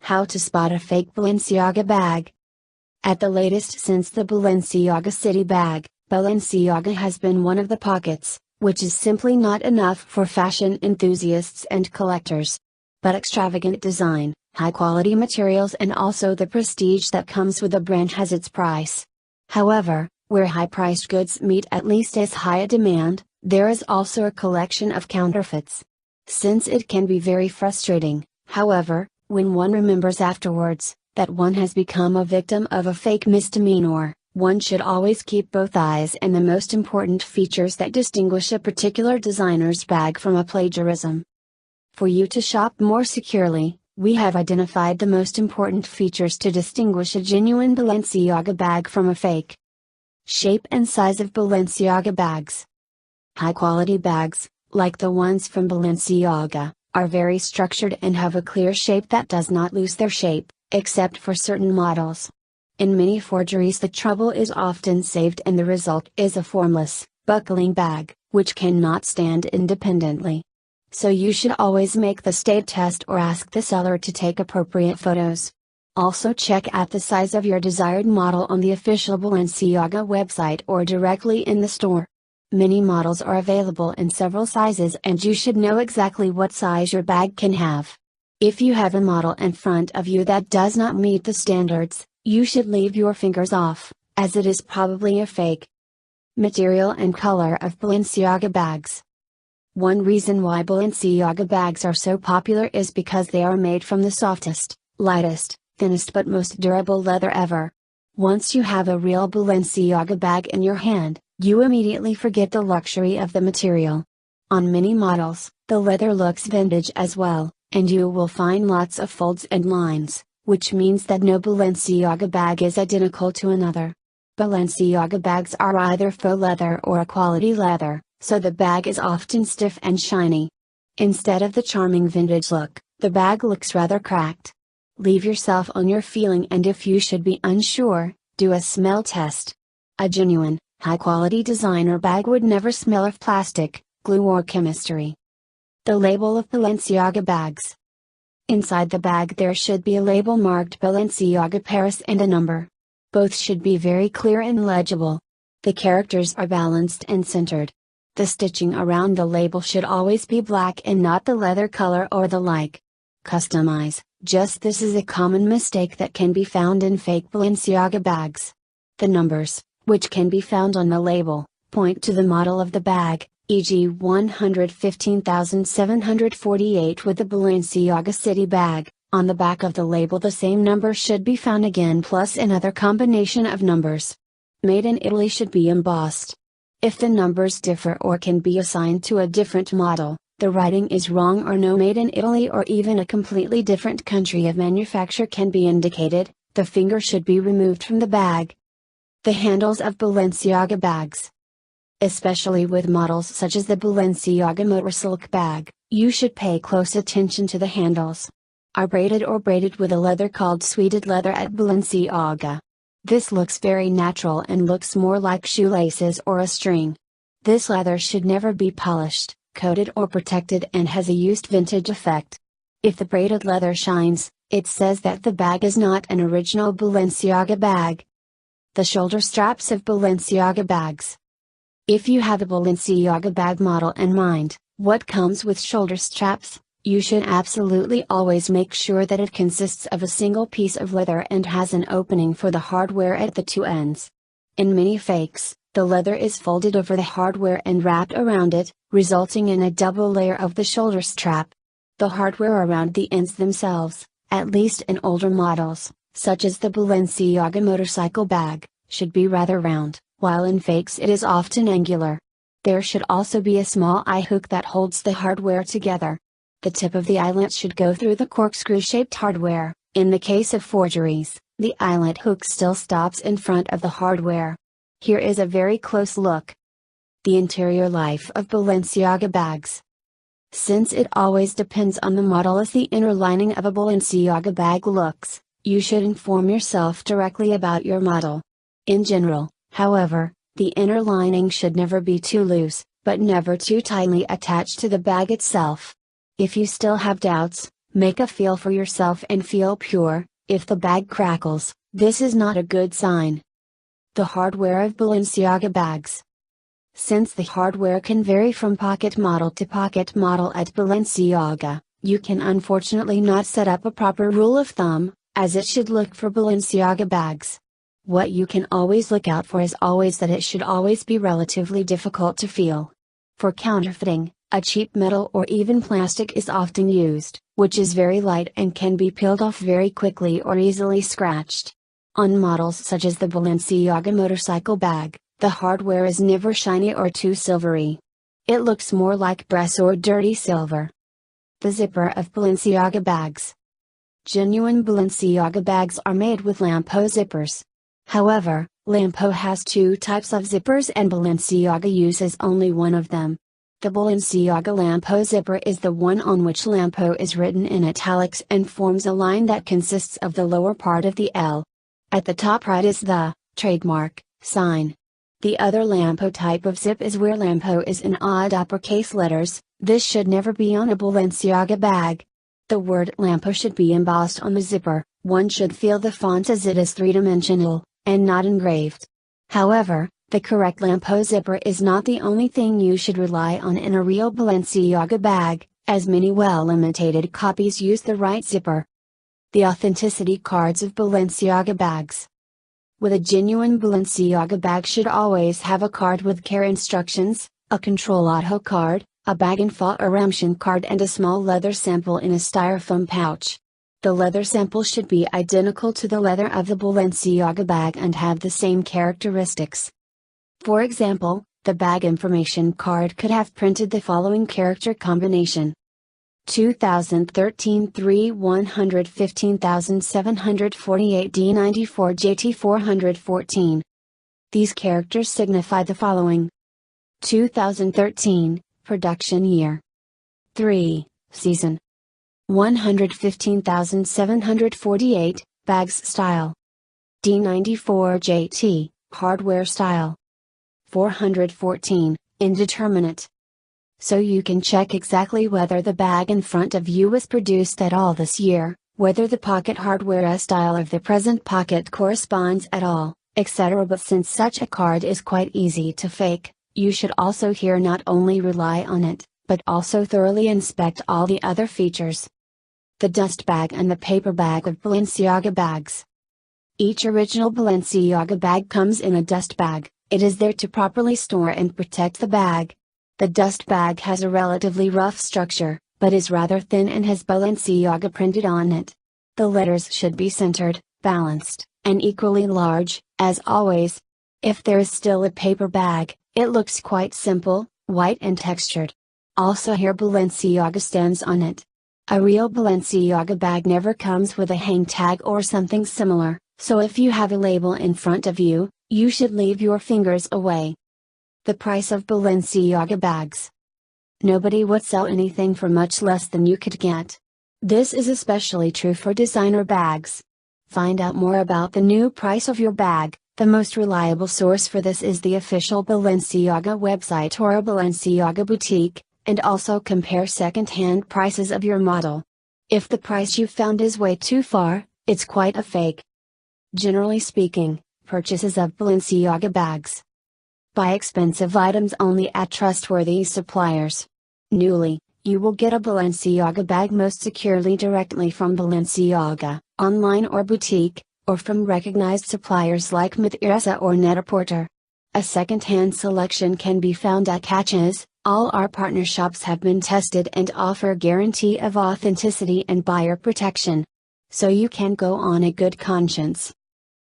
How to spot a fake Balenciaga bag. At the latest since the Balenciaga City bag, Balenciaga has been one of the pockets, which is simply not enough for fashion enthusiasts and collectors. But extravagant design, high-quality materials and also the prestige that comes with the brand has its price. However, where high-priced goods meet at least as high a demand, there is also a collection of counterfeits. Since it can be very frustrating, however, when one remembers afterwards that one has become a victim of a fake misdemeanor, one should always keep both eyes on the most important features that distinguish a particular designer's bag from a plagiarism. For you to shop more securely, we have identified the most important features to distinguish a genuine Balenciaga bag from a fake. Shape and size of Balenciaga bags. High-quality bags, like the ones from Balenciaga, are very structured and have a clear shape that does not lose their shape, except for certain models. In many forgeries the trouble is often saved and the result is a formless, buckling bag, which cannot stand independently. So you should always make the state test or ask the seller to take appropriate photos. Also check out the size of your desired model on the official Balenciaga website or directly in the store. Many models are available in several sizes and you should know exactly what size your bag can have. If you have a model in front of you that does not meet the standards, you should leave your fingers off, as it is probably a fake. Material and color of Balenciaga bags. One reason why Balenciaga bags are so popular is because they are made from the softest, lightest, thinnest but most durable leather ever. Once you have a real Balenciaga bag in your hand, you immediately forget the luxury of the material. On many models, the leather looks vintage as well, and you will find lots of folds and lines, which means that no Balenciaga bag is identical to another. Balenciaga bags are either faux leather or a quality leather, so the bag is often stiff and shiny. Instead of the charming vintage look, the bag looks rather cracked. Leave yourself on your feeling, and if you should be unsure, do a smell test. A genuine, high-quality designer bag would never smell of plastic, glue or chemistry. The label of Balenciaga bags. Inside the bag there should be a label marked Balenciaga Paris and a number. Both should be very clear and legible. The characters are balanced and centered. The stitching around the label should always be black and not the leather color or the like. Customize. This is a common mistake that can be found in fake Balenciaga bags. The numbers, which can be found on the label, point to the model of the bag, e.g. 115,748 with the Balenciaga City bag. On the back of the label the same number should be found again plus another combination of numbers. Made in Italy should be embossed. If the numbers differ or can be assigned to a different model, the writing is wrong or no made in Italy or even a completely different country of manufacture can be indicated, the finger should be removed from the bag. The handles of Balenciaga bags. Especially with models such as the Balenciaga Motor Silk bag, you should pay close attention to the handles. Are braided or braided with a leather called suede leather at Balenciaga. This looks very natural and looks more like shoelaces or a string. This leather should never be polished, coated or protected and has a used vintage effect. If the braided leather shines, it says that the bag is not an original Balenciaga bag. The shoulder straps of Balenciaga bags. If you have a Balenciaga bag model in mind, what comes with shoulder straps? You should absolutely always make sure that it consists of a single piece of leather and has an opening for the hardware at the two ends. In many fakes, the leather is folded over the hardware and wrapped around it, resulting in a double layer of the shoulder strap. The hardware around the ends themselves, at least in older models, such as the Balenciaga motorcycle bag, should be rather round, while in fakes it is often angular. There should also be a small eye hook that holds the hardware together. The tip of the eyelet should go through the corkscrew-shaped hardware. In the case of forgeries, the eyelet hook still stops in front of the hardware. Here is a very close look. The interior life of Balenciaga bags. Since it always depends on the model as the inner lining of a Balenciaga bag looks, you should inform yourself directly about your model. In general, however, the inner lining should never be too loose, but never too tightly attached to the bag itself. If you still have doubts, Make a feel for yourself and feel pure. If the bag crackles, this is not a good sign. The hardware of Balenciaga bags. Since the hardware can vary from pocket model to pocket model at Balenciaga, you can unfortunately not set up a proper rule of thumb, as it should look for Balenciaga bags. What you can always look out for is always that it should always be relatively difficult to feel. For counterfeiting, a cheap metal or even plastic is often used, which is very light and can be peeled off very quickly or easily scratched. On models such as the Balenciaga motorcycle bag, the hardware is never shiny or too silvery. It looks more like brass or dirty silver. The zipper of Balenciaga bags. Genuine Balenciaga bags are made with Lampo zippers. However, Lampo has two types of zippers and Balenciaga uses only one of them. The Balenciaga Lampo zipper is the one on which Lampo is written in italics and forms a line that consists of the lower part of the L. At the top right is the trademark sign. The other Lampo type of zip is where Lampo is in odd uppercase letters. This should never be on a Balenciaga bag. The word Lampo should be embossed on the zipper. One should feel the font as it is three-dimensional, and not engraved. However, the correct Lampo zipper is not the only thing you should rely on in a real Balenciaga bag, as many well-imitated copies use the right zipper. The authenticity cards of Balenciaga bags. With a genuine Balenciaga bag should always have a card with care instructions, a control auto card, a bag information card and a small leather sample in a styrofoam pouch. The leather sample should be identical to the leather of the Balenciaga bag and have the same characteristics. For example, the bag information card could have printed the following character combination: 2013 3 115748 D94 JT 414. These characters signify the following: 2013, production year; 3, season; 115,748, bags style; D94 JT, hardware style; 414, indeterminate. So you can check exactly whether the bag in front of you was produced at all this year, whether the pocket hardware style of the present pocket corresponds at all, etc. But since such a card is quite easy to fake, you should also here not only rely on it, but also thoroughly inspect all the other features. The dust bag and the paper bag of Balenciaga bags. Each original Balenciaga bag comes in a dust bag. It is there to properly store and protect the bag. The dust bag has a relatively rough structure, but is rather thin and has Balenciaga printed on it. The letters should be centered, balanced, and equally large, as always. If there is still a paper bag, it looks quite simple, white and textured. Also here Balenciaga stands on it. A real Balenciaga bag never comes with a hang tag or something similar, so if you have a label in front of you, you should leave your fingers away. The price of Balenciaga bags. Nobody would sell anything for much less than you could get. This is especially true for designer bags. Find out more about the new price of your bag. The most reliable source for this is the official Balenciaga website or a Balenciaga boutique, and also compare second-hand prices of your model. If the price you found is way too far, it's quite a fake. Generally speaking, purchases of Balenciaga bags. Buy expensive items only at trustworthy suppliers. Newly, you will get a Balenciaga bag most securely directly from Balenciaga, online or boutique, or from recognized suppliers like Materesa or Net-a-Porter. A second-hand selection can be found at Catches. All our partner shops have been tested and offer guarantee of authenticity and buyer protection. So you can go on a good conscience.